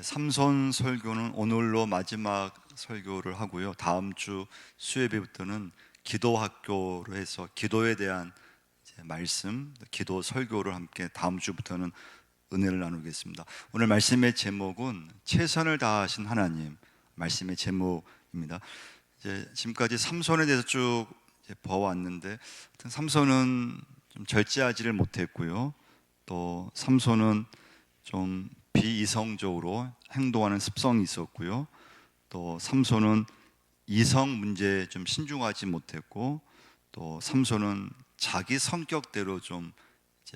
삼손 설교는 오늘로 마지막 설교를 하고요. 다음 주 수요일부터는 기도 학교로 해서 기도에 대한 말씀, 기도 설교를 함께 다음 주부터는 은혜를 나누겠습니다. 오늘 말씀의 제목은 최선을 다하신 하나님, 말씀의 제목입니다. 지금까지 삼손에 대해서 쭉 봐왔는데, 삼손은 좀 절제하지를 못했고요. 또 삼손은 좀 비이성적으로 행동하는 습성이 있었고요. 또 삼손은 이성 문제에 좀 신중하지 못했고, 또 삼손은 자기 성격대로 좀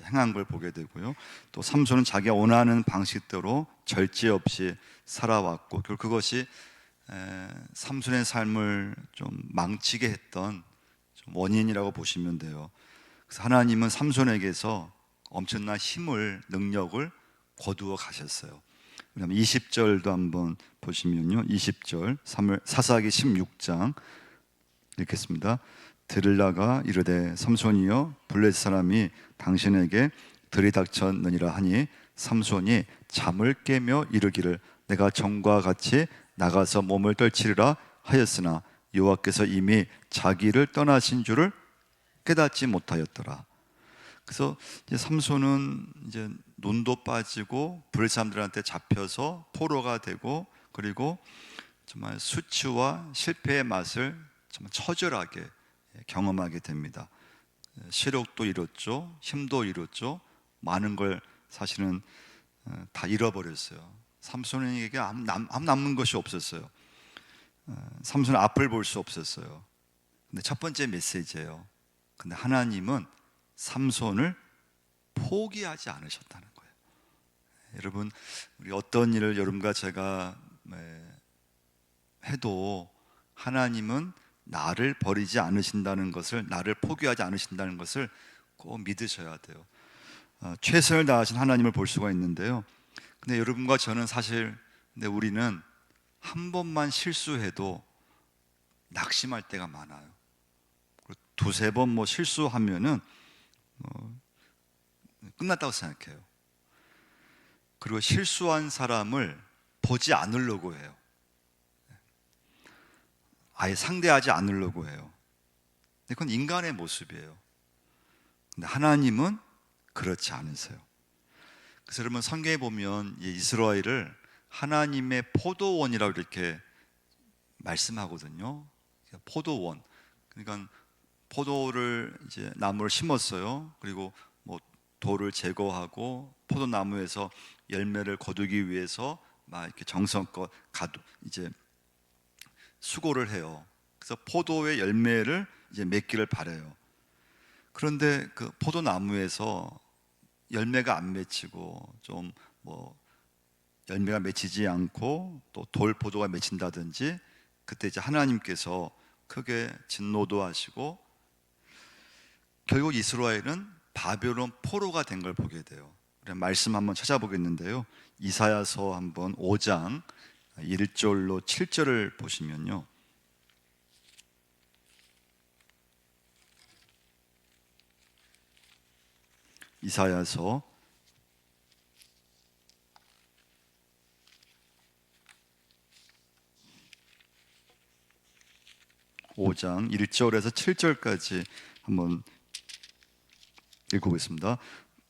행한 걸 보게 되고요. 또 삼손은 자기가 원하는 방식대로 절제 없이 살아왔고, 결국 그것이 삼손의 삶을 좀 망치게 했던 좀 원인이라고 보시면 돼요. 그래서 하나님은 삼손에게서 엄청난 힘을, 능력을 거두어 가셨어요. 그다음에 20절도 한번 보시면요, 20절 사사기 16장 읽겠습니다. 들으다가 이르되 삼손이여 블레셋 사람이 당신에게 들이닥쳤느니라 하니 삼손이 잠을 깨며 이르기를 내가 전과 같이 나가서 몸을 떨치리라 하였으나 여호와께서 이미 자기를 떠나신 줄을 깨닫지 못하였더라. 그래서 이제 삼손은 이제 눈도 빠지고 블레셋 사람들한테 잡혀서 포로가 되고, 그리고 정말 수치와 실패의 맛을 정말 처절하게 경험하게 됩니다. 시력도 잃었죠, 힘도 잃었죠, 많은 걸 사실은 다 잃어버렸어요. 삼손에게 아무 남는 것이 없었어요. 삼손은 앞을 볼 수 없었어요. 근데 첫 번째 메시지예요. 근데 하나님은 삼손을 포기하지 않으셨다는 거예요. 여러분, 우리 어떤 일을 여러분과 제가 해도 하나님은 나를 버리지 않으신다는 것을, 나를 포기하지 않으신다는 것을 꼭 믿으셔야 돼요. 최선을 다하신 하나님을 볼 수가 있는데요. 근데 여러분과 저는 사실, 근데 우리는 한 번만 실수해도 낙심할 때가 많아요. 두세 번 실수하면은 끝났다고 생각해요. 그리고 실수한 사람을 보지 않으려고 해요. 아예 상대하지 않으려고 해요. 근데 그건 인간의 모습이에요. 근데 하나님은 그렇지 않으세요. 그래서 여러분, 성경에 보면 이스라엘을 하나님의 포도원이라고 이렇게 말씀하거든요. 포도원. 그러니까 포도를 이제 나무를 심었어요. 그리고 돌을 제거하고 포도나무에서 열매를 거두기 위해서 막 이렇게 정성껏 이제 수고를 해요. 그래서 포도의 열매를 이제 맺기를 바래요. 그런데 그 포도나무에서 열매가 안 맺히고 좀 열매가 맺히지 않고 또 돌 포도가 맺힌다든지, 그때 이제 하나님께서 크게 진노도 하시고 결국 이스라엘은 바벨론 포로가 된 걸 보게 돼요. 말씀 한번 찾아보겠는데요, 이사야서 한번 5장 1절로 7절을 보시면요, 이사야서 5장 1절에서 7절까지 한번 읽어보겠습니다.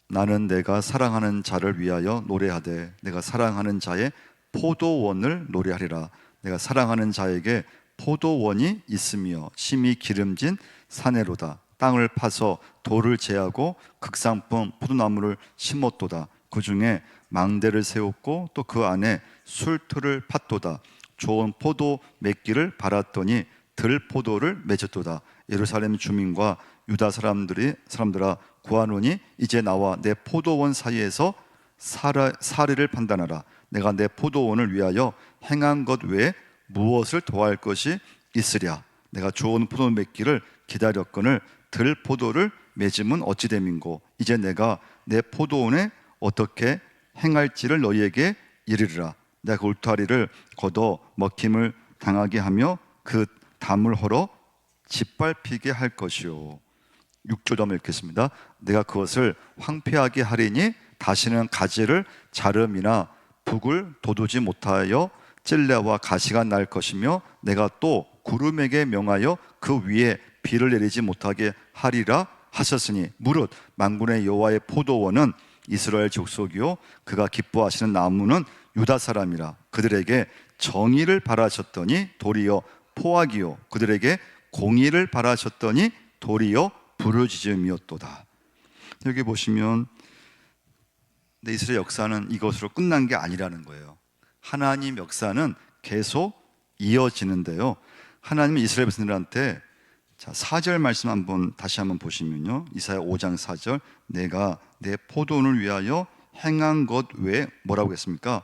나는 내가 사랑하는 자를 위하여 노래하되 내가 사랑하는 자의 포도원을 노래하리라. 내가 사랑하는 자에게 포도원이 있으며 심히 기름진 사내로다. 땅을 파서 돌을 제하고 극상품 포도나무를 심었도다. 그 중에 망대를 세웠고 또 그 안에 술틀을 팠도다. 좋은 포도 맺기를 바랐더니 들포도를 맺었도다. 예루살렘 주민과 유다 사람들아 구하노니 이제 나와 내 포도원 사이에서 사례를 판단하라. 내가 내 포도원을 위하여 행한 것 외에 무엇을 더할 것이 있으랴. 내가 좋은 포도 맺기를 기다렸거늘 들포도를 맺음은 어찌 됨인고. 이제 내가 내 포도원에 어떻게 행할지를 너희에게 이르리라. 내가 그 울타리를 걷어 먹힘을 당하게 하며 그 담을 헐어 짓밟히게 할 것이요. 6절 한번 읽겠습니다. 내가 그것을 황폐하게 하리니 다시는 가지를 자름이나 북을 돋우지 못하여 찔레와 가시가 날 것이며 내가 또 구름에게 명하여 그 위에 비를 내리지 못하게 하리라 하셨으니 무릇 만군의 여호와의 포도원은 이스라엘 족속이요 그가 기뻐하시는 나무는 유다 사람이라. 그들에게 정의를 바라셨더니 도리어 포악이요 그들에게 공의를 바라셨더니 도리어 부르짖음이었도다. 여기 보시면 이스라엘 역사는 이것으로 끝난 게 아니라는 거예요. 하나님 역사는 계속 이어지는데요. 하나님은 이스라엘 백성들한테 4절 말씀 다시 한번 보시면요, 이사야 5장 4절, 내가 내 포도원을 위하여 행한 것 외에 뭐라고 했습니까?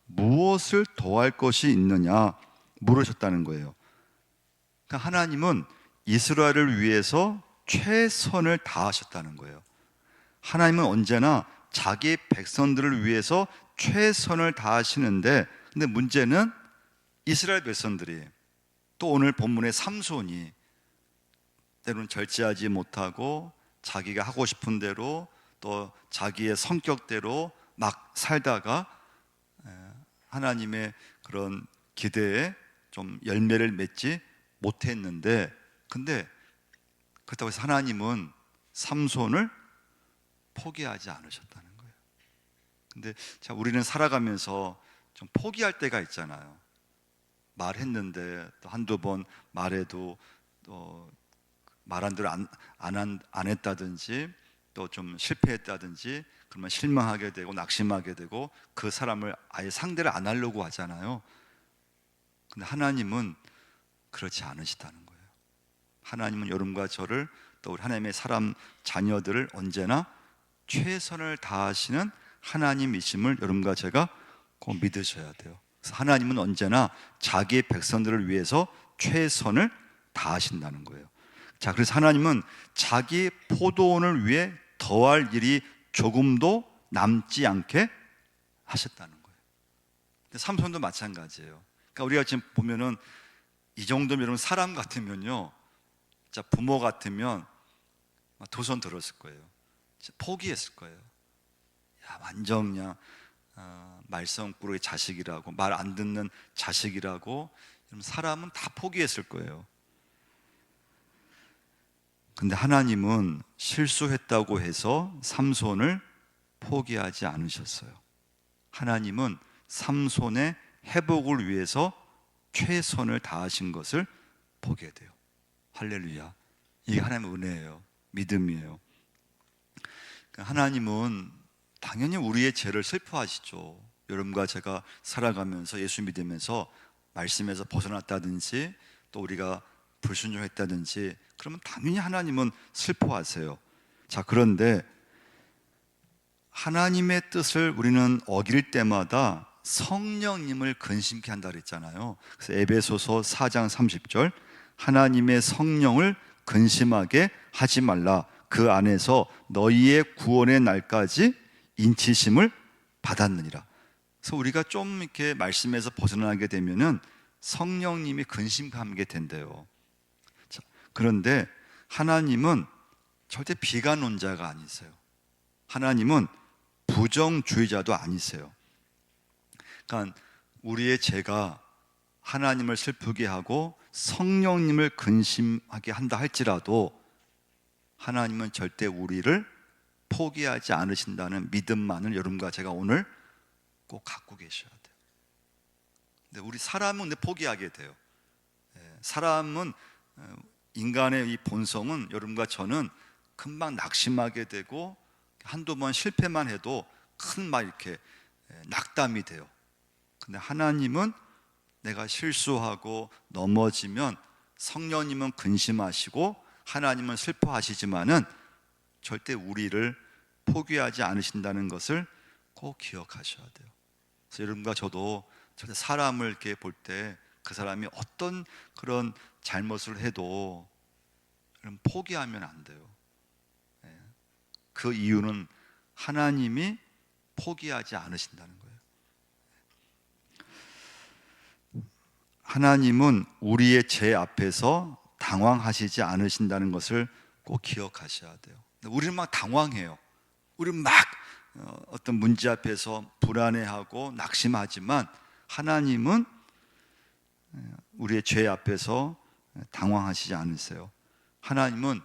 무엇을 더할 것이 있느냐 물으셨다는 거예요. 그러니까 하나님은 이스라엘을 위해서 최선을 다하셨다는 거예요. 하나님은 언제나 자기 백성들을 위해서 최선을 다하시는데, 근데 문제는 이스라엘 백성들이, 또 오늘 본문의 삼손이 때로는 절제하지 못하고 자기가 하고 싶은 대로 또 자기의 성격대로 막 살다가 하나님의 그런 기대에 좀 열매를 맺지 못했는데, 근데 그렇다고 해서 하나님은 삼손을 포기하지 않으셨다는 거예요. 근데 자, 우리는 살아가면서 좀 포기할 때가 있잖아요. 말했는데 또 한두 번 말해도 또 말한 대로 안 했다든지 또 좀 실패했다든지, 그러면 실망하게 되고 낙심하게 되고 그 사람을 아예 상대를 안 하려고 하잖아요. 근데 하나님은 그렇지 않으시다는 거예요. 하나님은 여러분과 저를, 또 우리 하나님의 사람 자녀들을 언제나 최선을 다하시는 하나님이심을 여러분과 제가 꼭 믿으셔야 돼요. 그래서 하나님은 언제나 자기의 백성들을 위해서 최선을 다하신다는 거예요. 자, 그래서 하나님은 자기 포도원을 위해 더할 일이 조금도 남지 않게 하셨다는 거예요. 근데 삼손도 마찬가지예요. 그러니까 우리가 지금 보면은 이 정도면, 여러분 사람 같으면요, 자, 부모 같으면 두 손 들었을 거예요. 포기했을 거예요. 야, 완전 그냥 말썽꾸러기 자식이라고, 말 안 듣는 자식이라고, 사람은 다 포기했을 거예요. 근데 하나님은 실수했다고 해서 삼손을 포기하지 않으셨어요. 하나님은 삼손의 회복을 위해서 최선을 다하신 것을 보게 돼요. 할렐루야. 이게 하나님의 은혜예요. 믿음이에요. 하나님은 당연히 우리의 죄를 슬퍼하시죠. 여러분과 제가 살아가면서 예수 믿으면서 말씀에서 벗어났다든지 또 우리가 불순종했다든지, 그러면 당연히 하나님은 슬퍼하세요. 자, 그런데 하나님의 뜻을 우리는 어길 때마다 성령님을 근심케 한다 그랬잖아요. 그래서 에베소서 4장 30절, 하나님의 성령을 근심하게 하지 말라. 그 안에서 너희의 구원의 날까지 인치심을 받았느니라. 그래서 우리가 좀 이렇게 말씀에서 벗어나게 되면은 성령님이 근심하게 된대요. 자, 그런데 하나님은 절대 비관론자가 아니세요. 하나님은 부정주의자도 아니세요. 그러니까 우리의 죄가 하나님을 슬프게 하고 성령님을 근심하게 한다 할지라도 하나님은 절대 우리를 포기하지 않으신다는 믿음만을 여러분과 제가 오늘 꼭 갖고 계셔야 돼요. 근데 우리 사람은 근데 포기하게 돼요. 사람은, 인간의 이 본성은 여러분과 저는 금방 낙심하게 되고 한두 번 실패만 해도 큰 막 이렇게 낙담이 돼요. 근데 하나님은 내가 실수하고 넘어지면 성령님은 근심하시고 하나님은 슬퍼하시지만은 절대 우리를 포기하지 않으신다는 것을 꼭 기억하셔야 돼요. 그래서 여러분과 저도 절대 사람을 이렇게 볼 때 그 사람이 어떤 그런 잘못을 해도 포기하면 안 돼요. 그 이유는 하나님이 포기하지 않으신다는 거예요. 하나님은 우리의 죄 앞에서 당황하시지 않으신다는 것을 꼭 기억하셔야 돼요. 우리는 막 당황해요. 우리는 막 어떤 문제 앞에서 불안해하고 낙심하지만 하나님은 우리의 죄 앞에서 당황하시지 않으세요. 하나님은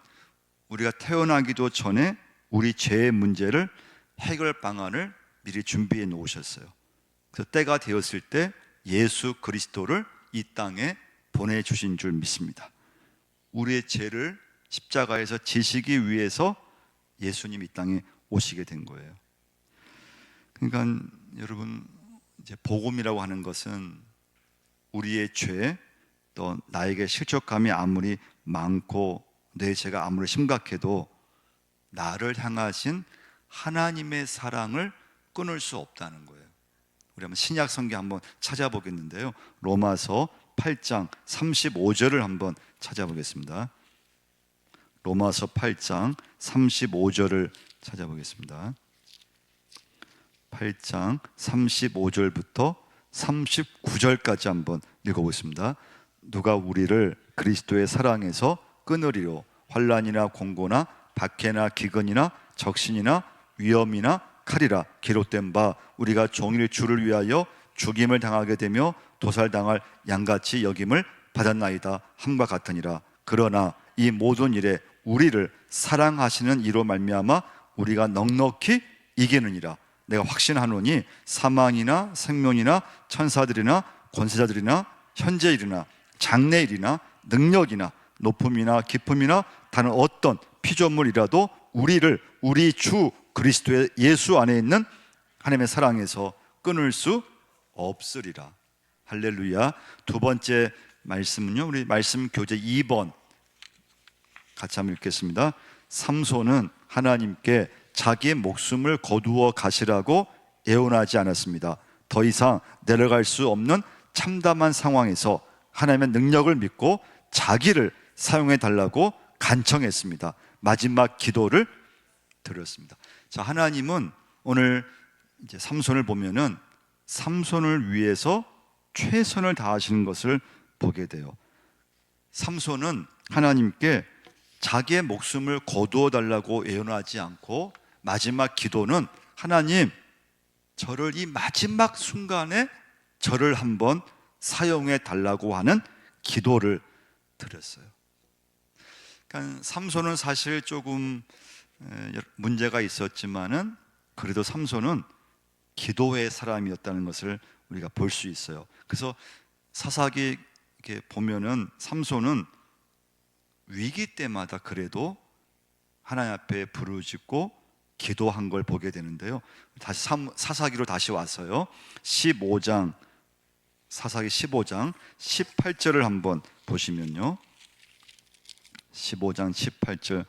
우리가 태어나기도 전에 우리 죄의 문제를 해결 방안을 미리 준비해 놓으셨어요. 그래서 때가 되었을 때 예수 그리스도를 이 땅에 보내주신 줄 믿습니다. 우리의 죄를 십자가에서 지시기 위해서 예수님 이 땅에 오시게 된 거예요. 그러니까 여러분, 이제 복음이라고 하는 것은 우리의 죄, 또 나에게 실족감이 아무리 많고 내 죄가 아무리 심각해도 나를 향하신 하나님의 사랑을 끊을 수 없다는 거예요. 우리 한번 신약 성경 한번 찾아보겠는데요, 로마서 8장 35절을 한번 찾아보겠습니다. 로마서 8장 35절을 찾아보겠습니다. 8장 35절부터 39절까지 한번 읽어보겠습니다. 누가 우리를 그리스도의 사랑에서 끊으리요? 환난이나 공고나 박해나 기근이나 적신이나 위험이나 칼이라. 기록된 바 우리가 종일 주를 위하여 죽임을 당하게 되며 도살당할 양같이 여김을 받았나이다 함과 같으니라. 그러나 이 모든 일에 우리를 사랑하시는 이로 말미암아 우리가 넉넉히 이기느니라. 내가 확신하노니 사망이나 생명이나 천사들이나 권세자들이나 현재일이나 장래일이나 능력이나 높음이나 깊음이나 다른 어떤 피조물이라도 우리를 우리 주 그리스도의 예수 안에 있는 하나님의 사랑에서 끊을 수 없으리라. 할렐루야. 두 번째 말씀은요, 우리 말씀 교재 2번 같이 한번 읽겠습니다. 삼손은 하나님께 자기의 목숨을 거두어 가시라고 애원하지 않았습니다. 더 이상 내려갈 수 없는 참담한 상황에서 하나님의 능력을 믿고 자기를 사용해 달라고 간청했습니다. 마지막 기도를 드렸습니다. 자, 하나님은 오늘 이제 삼손을 보면은 삼손을 위해서 최선을 다하시는 것을 보게 돼요. 삼손은 하나님께 자기의 목숨을 거두어 달라고 애원하지 않고 마지막 기도는 하나님, 저를 이 마지막 순간에 저를 한번 사용해 달라고 하는 기도를 드렸어요. 그러니까 삼손은 사실 조금 문제가 있었지만은 그래도 삼손은 기도의 사람이었다는 것을 우리가 볼 수 있어요. 그래서 사사기 이렇게 보면은 삼손은 위기 때마다 그래도 하나님 앞에 부르짖고 기도한 걸 보게 되는데요. 다시 사사기로 다시 왔어요. 15장, 사사기 15장 18절을 한번 보시면요, 15장 18절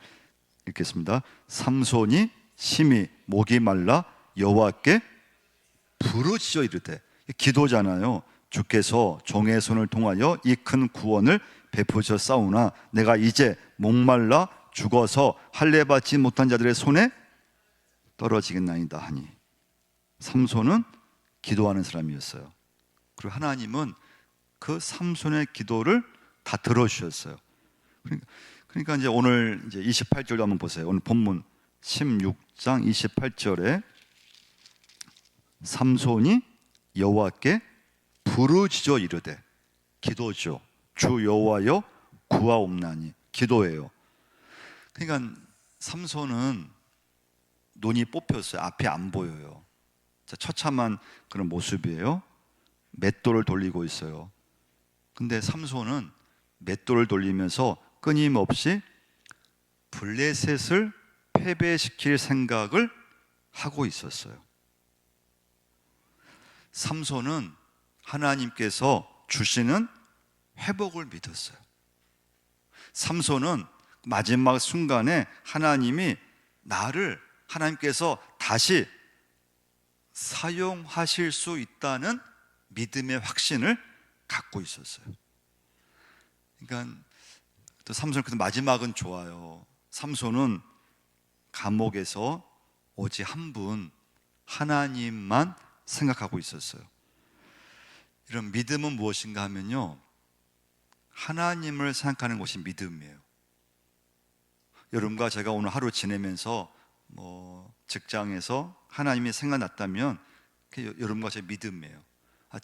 읽겠습니다. 삼손이 심히 목이 말라 여호와께 부르짖어 이르되, 기도잖아요. 주께서 종의 손을 통하여 이 큰 구원을 베푸셨사오나 내가 이제 목말라 죽어서 할례 받지 못한 자들의 손에 떨어지겠나이다 하니. 삼손은 기도하는 사람이었어요. 그리고 하나님은 그 삼손의 기도를 다 들어주셨어요. 그러니까 이제 오늘 이제 28절도 한번 보세요. 오늘 본문 16장 28절에 삼손이 여호와께 부르짖어 이르되, 기도죠. 주 여호와여 구하옵나니. 기도예요. 그러니까 삼손은 눈이 뽑혔어요. 앞이 안 보여요. 처참한 그런 모습이에요. 맷돌을 돌리고 있어요. 근데 삼손은 맷돌을 돌리면서 끊임없이 블레셋을 패배시킬 생각을 하고 있었어요. 삼손은 하나님께서 주시는 회복을 믿었어요. 삼손은 마지막 순간에 하나님이 나를, 하나님께서 다시 사용하실 수 있다는 믿음의 확신을 갖고 있었어요. 그러니까 또 삼손 그 마지막은 좋아요. 삼손은 감옥에서 오직 한 분, 하나님만 생각하고 있었어요. 이런 믿음은 무엇인가 하면요, 하나님을 생각하는 것이 믿음이에요. 여러분과 제가 오늘 하루 지내면서 직장에서 하나님이 생각났다면 그게 여러분과 제 믿음이에요.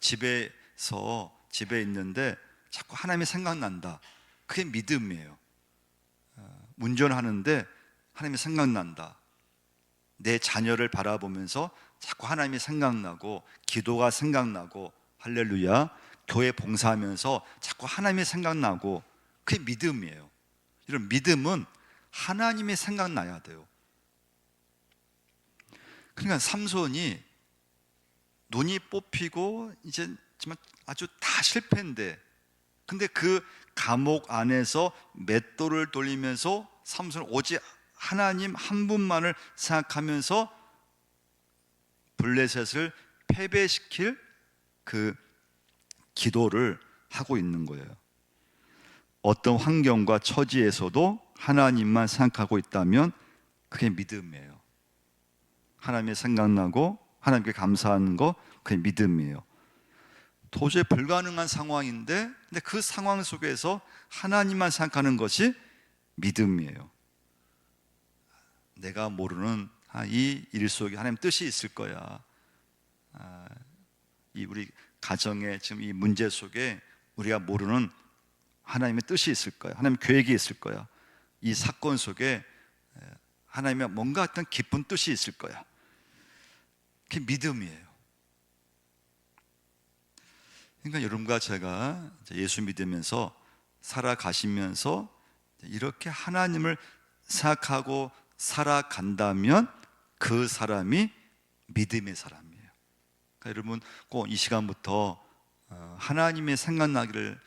집에 있는데 자꾸 하나님이 생각난다. 그게 믿음이에요. 운전하는데 하나님이 생각난다. 내 자녀를 바라보면서 자꾸 하나님이 생각나고 기도가 생각나고 할렐루야 교회 봉사하면서 자꾸 하나님이 생각나고 그게 믿음이에요. 이런 믿음은 하나님이 생각나야 돼요. 그러니까 삼손이 눈이 뽑히고 이제 아주 다 실패인데 근데 그 감옥 안에서 맷돌을 돌리면서 삼손은 오직 하나님 한 분만을 생각하면서 블레셋을 패배시킬 그 기도를 하고 있는 거예요. 어떤 환경과 처지에서도 하나님만 생각하고 있다면 그게 믿음이에요. 하나님이 생각나고 하나님께 감사하는 거 그게 믿음이에요. 도저히 불가능한 상황인데 근데 그 상황 속에서 하나님만 생각하는 것이 믿음이에요. 내가 모르는 이 일 속에 하나님 뜻이 있을 거야. 이 우리 가정의 지금 이 문제 속에 우리가 모르는 하나님의 뜻이 있을 거야. 하나님 계획이 있을 거야. 이 사건 속에 하나님의 뭔가 어떤 깊은 뜻이 있을 거야. 그게 믿음이에요. 그러니까 여러분과 제가 예수 믿으면서 살아가시면서 이렇게 하나님을 생각하고 살아간다면 그 사람이 믿음의 사람이에요. 그러니까 여러분 꼭 이 시간부터 하나님의 생각나기를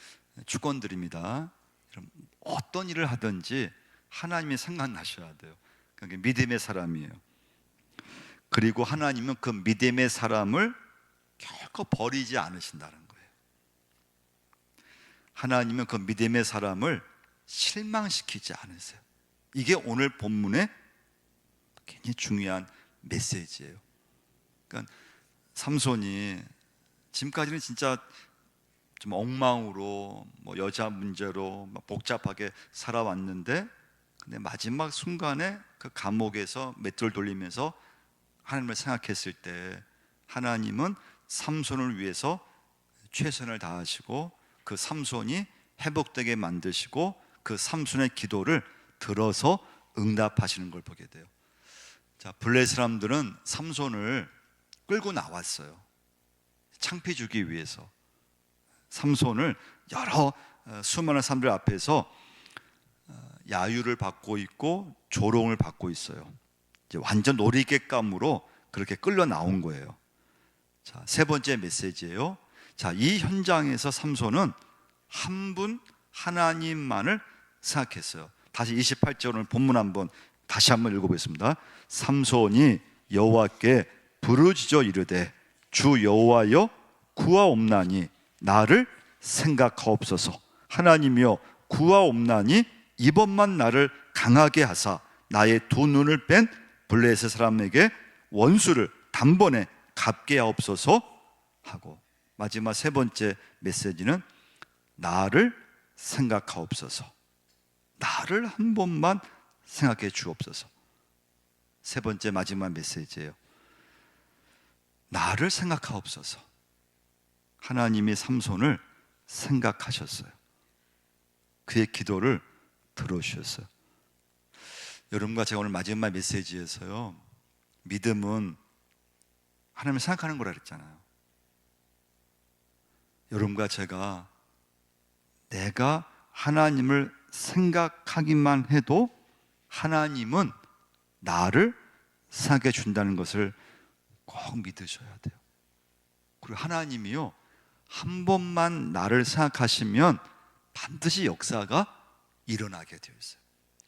축원드립니다. 어떤 일을 하든지 하나님이 생각나셔야 돼요. 그게 믿음의 사람이에요. 그리고 하나님은 그 믿음의 사람을 결코 버리지 않으신다는 거예요. 하나님은 그 믿음의 사람을 실망시키지 않으세요. 이게 오늘 본문의 굉장히 중요한 메시지예요. 그러니까 삼손이 지금까지는 진짜 좀 엉망으로 여자 문제로 복잡하게 살아왔는데 근데 마지막 순간에 그 감옥에서 맷돌 돌리면서 하나님을 생각했을 때 하나님은 삼손을 위해서 최선을 다하시고 그 삼손이 회복되게 만드시고 그 삼손의 기도를 들어서 응답하시는 걸 보게 돼요. 자, 블레셋 사람들은 삼손을 끌고 나왔어요. 창피 주기 위해서 삼손을 여러 수많은 사람들 앞에서 야유를 받고 있고 조롱을 받고 있어요. 이제 완전 놀이객감으로 그렇게 끌려 나온 거예요. 자, 세 번째 메시지예요. 자, 이 현장에서 삼손은 한 분 하나님만을 생각했어요. 다시 28절 본문 다시 한번 읽어보겠습니다. 삼손이 여호와께 부르짖어 이르되 주 여호와여 구하옵나니 나를 생각하옵소서. 하나님이여 구하옵나니 이번만 나를 강하게 하사 나의 두 눈을 뺀 블레셋 사람에게 원수를 단번에 갚게 하옵소서 하고 마지막 세 번째 메시지는 나를 생각하옵소서. 나를 한 번만 생각해 주옵소서. 세 번째 마지막 메시지예요. 나를 생각하옵소서. 하나님이 삼손을 생각하셨어요. 그의 기도를 들어주셨어요. 여러분과 제가 오늘 마지막 메시지에서요, 믿음은 하나님을 생각하는 거라 그랬잖아요. 여러분과 제가 내가 하나님을 생각하기만 해도 하나님은 나를 생각해 준다는 것을 꼭 믿으셔야 돼요. 그리고 하나님이요, 한 번만 나를 생각하시면 반드시 역사가 일어나게 되어 있어요.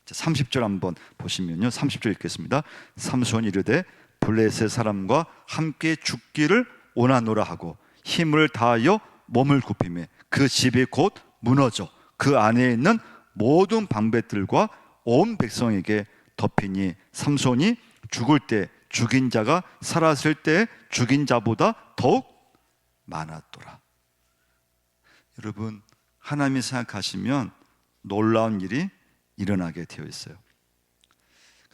30절 한번 보시면요, 30절 읽겠습니다. 삼손이 이르되 블레셋 사람과 함께 죽기를 원하노라 하고 힘을 다하여 몸을 굽히매 그 집이 곧 무너져 그 안에 있는 모든 방백들과 온 백성에게 덮이니 삼손이 죽을 때 죽인 자가 살았을 때 죽인 자보다 더욱 많았더라. 여러분, 하나님이 생각하시면 놀라운 일이 일어나게 되어 있어요.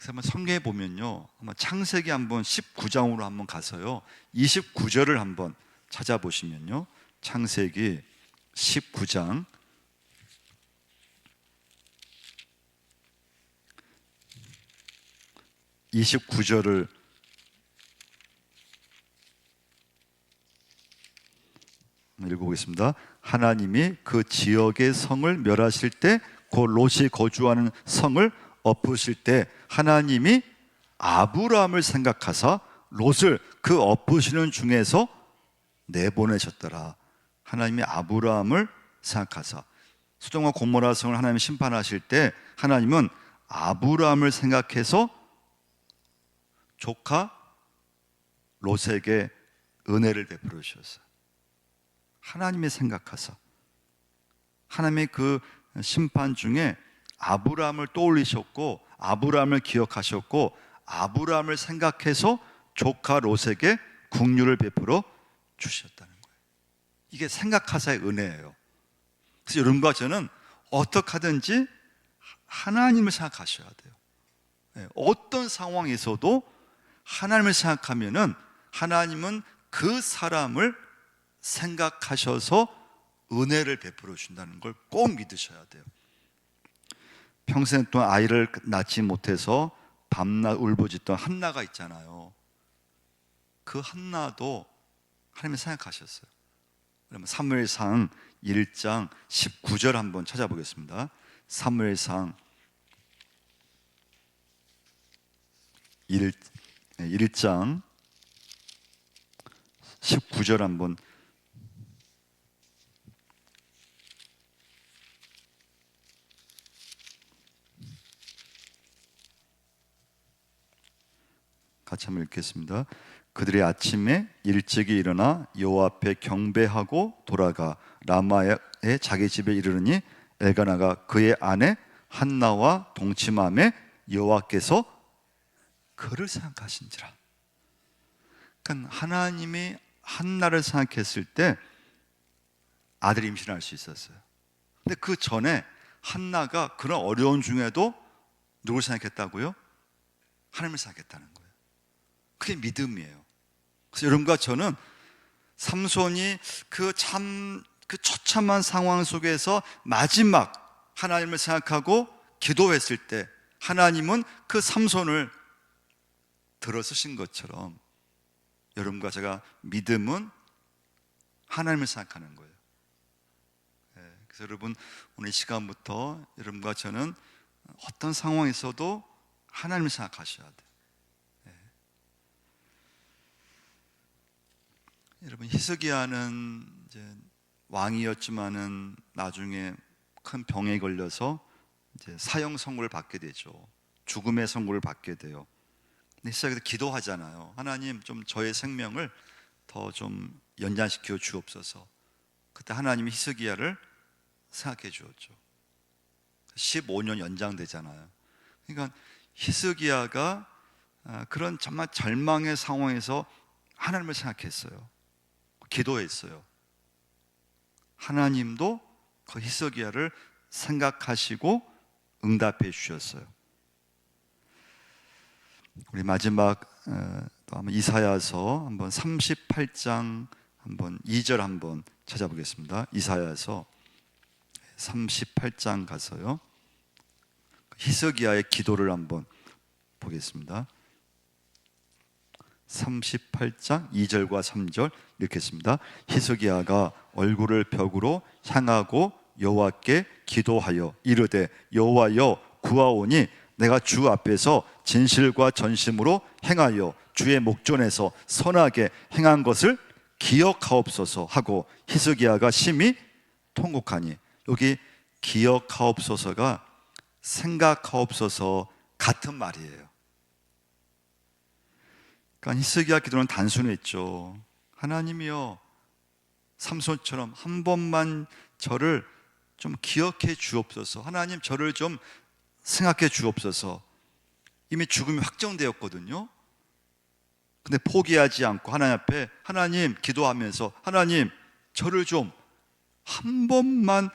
그래서 한번 성경에 보면요, 한번 창세기 한번 19장으로 한번 가서요 29절을 한번 찾아보시면요, 창세기 19장 29절을 읽어보겠습니다. 하나님이 그 지역의 성을 멸하실 때, 그 롯이 거주하는 성을 엎으실 때 하나님이 아브라함을 생각하사 롯을 그 엎으시는 중에서 내보내셨더라. 하나님이 아브라함을 생각하사, 소돔과 고모라 성을 하나님이 심판하실 때 하나님은 아브라함을 생각해서 조카 롯에게 은혜를 베풀어 주셨어요. 하나님이 생각하사, 하나님의 그 심판 중에 아브라함을 떠올리셨고 아브라함을 기억하셨고 아브라함을 생각해서 조카 롯에게 긍휼을 베풀어 주셨다는 거예요. 이게 생각하사의 은혜예요. 그래서 여러분과 저는 어떻게 하든지 하나님을 생각하셔야 돼요. 어떤 상황에서도 하나님을 생각하면은 하나님은 그 사람을 생각하셔서 은혜를 베풀어 준다는 걸 꼭 믿으셔야 돼요. 평생 동안 아이를 낳지 못해서 밤낮 울부짖던 한나가 있잖아요. 그 한나도 하나님을 생각하셨어요. 그러면 사무엘상 1장 19절 한번 찾아보겠습니다. 사무엘상 1장 19절 한번 같이 한번 읽겠습니다. 그들이 아침에 일찍이 일어나 여호와 앞에 경배하고 돌아가 라마의 자기 집에 이르르니 엘가나가 그의 아내 한나와 동침함에 여호와께서 그를 생각하신지라. 그러니까 하나님이 한나를 생각했을 때 아들 임신할 수 있었어요. 근데 그 전에 한나가 그런 어려운 중에도 누굴 생각했다고요? 하나님을 생각했다는 거예요. 그게 믿음이에요. 그래서 여러분과 저는 삼손이 그 처참한 상황 속에서 마지막 하나님을 생각하고 기도했을 때 하나님은 그 삼손을 들어쓰신 것처럼 여러분과 제가 믿음은 하나님을 생각하는 거예요. 그래서 여러분 오늘 이 시간부터 여러분과 저는 어떤 상황에서도 하나님을 생각하셔야 돼요. 여러분 히스기야는 이제 왕이었지만은 나중에 큰 병에 걸려서 이제 사형 선고를 받게 되죠. 죽음의 선고를 받게 돼요. 근데 시작해서 기도하잖아요. 하나님 좀 저의 생명을 더 좀 연장시켜 주옵소서. 그때 하나님이 히스기야를 생각해 주었죠. 15년 연장되잖아요. 그러니까 히스기야가 그런 정말 절망의 상황에서 하나님을 생각했어요. 기도했어요. 하나님도 그 히스기야를 생각하시고 응답해 주셨어요. 우리 마지막 또 한번 이사야서 한번 38장 한번 2절 한번 찾아보겠습니다. 이사야서 38장 가서요 히스기야의 기도를 한번 보겠습니다. 38장 2절과 3절 읽겠습니다. 히스기야가 얼굴을 벽으로 향하고 여호와께 기도하여 이르되 여호와여 구하오니 내가 주 앞에서 진실과 전심으로 행하여 주의 목전에서 선하게 행한 것을 기억하옵소서 하고 히스기야가 심히 통곡하니, 여기 기억하옵소서가 생각하옵소서 같은 말이에요. 그러니까 히스기야 기도는 단순했죠. 하나님이여 삼손처럼 한 번만 저를 좀 기억해 주옵소서. 하나님 저를 좀 생각해 주옵소서. 이미 죽음이 확정되었거든요. 근데 포기하지 않고 하나님 앞에 하나님 기도하면서 하나님 저를 좀 한 번만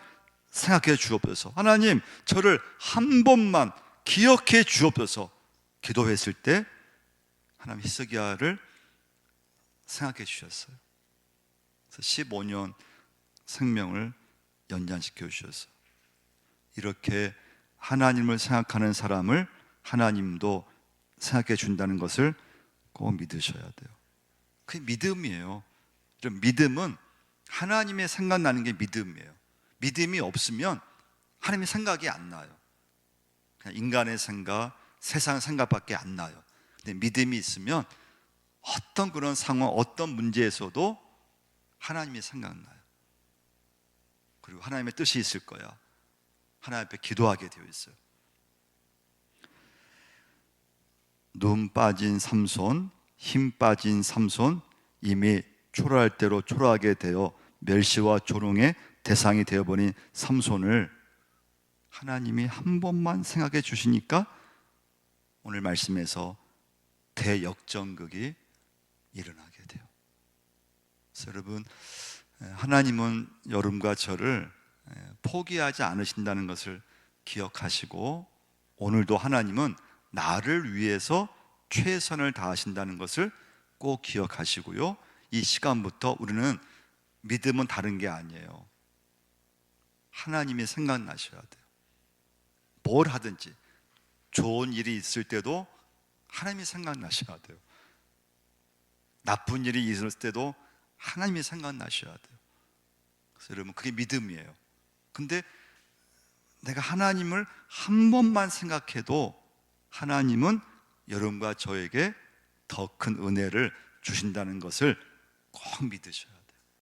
생각해 주옵소서. 하나님 저를 한 번만 기억해 주옵소서. 기도했을 때 하나님 히스기야를 생각해 주셨어요. 그래서 15년 생명을 연장시켜 주셨어요. 이렇게 하나님을 생각하는 사람을 하나님도 생각해 준다는 것을 꼭 믿으셔야 돼요. 그게 믿음이에요. 믿음은 하나님의 생각나는 게 믿음이에요. 믿음이 없으면 하나님의 생각이 안 나요. 그냥 인간의 생각, 세상 생각밖에 안 나요. 근데 믿음이 있으면 어떤 그런 상황, 어떤 문제에서도 하나님의 생각나요. 그리고 하나님의 뜻이 있을 거야. 하나님 앞에 기도하게 되어 있어요. 눈 빠진 삼손, 힘 빠진 삼손, 이미 초라할 대로 초라하게 되어 멸시와 조롱의 대상이 되어버린 삼손을 하나님이 한 번만 생각해 주시니까 오늘 말씀에서 대역전극이 일어나게 돼요. 그래서 여러분, 하나님은 여러분과 저를 포기하지 않으신다는 것을 기억하시고, 오늘도 하나님은 나를 위해서 최선을 다하신다는 것을 꼭 기억하시고요. 이 시간부터 우리는 믿음은 다른 게 아니에요. 하나님이 생각나셔야 돼요. 뭘 하든지 좋은 일이 있을 때도 하나님이 생각나셔야 돼요. 나쁜 일이 있을 때도 하나님이 생각나셔야 돼요. 그래서 여러분, 그게 믿음이에요. 근데 내가 하나님을 한 번만 생각해도 하나님은 여러분과 저에게 더 큰 은혜를 주신다는 것을 꼭 믿으셔야 돼요.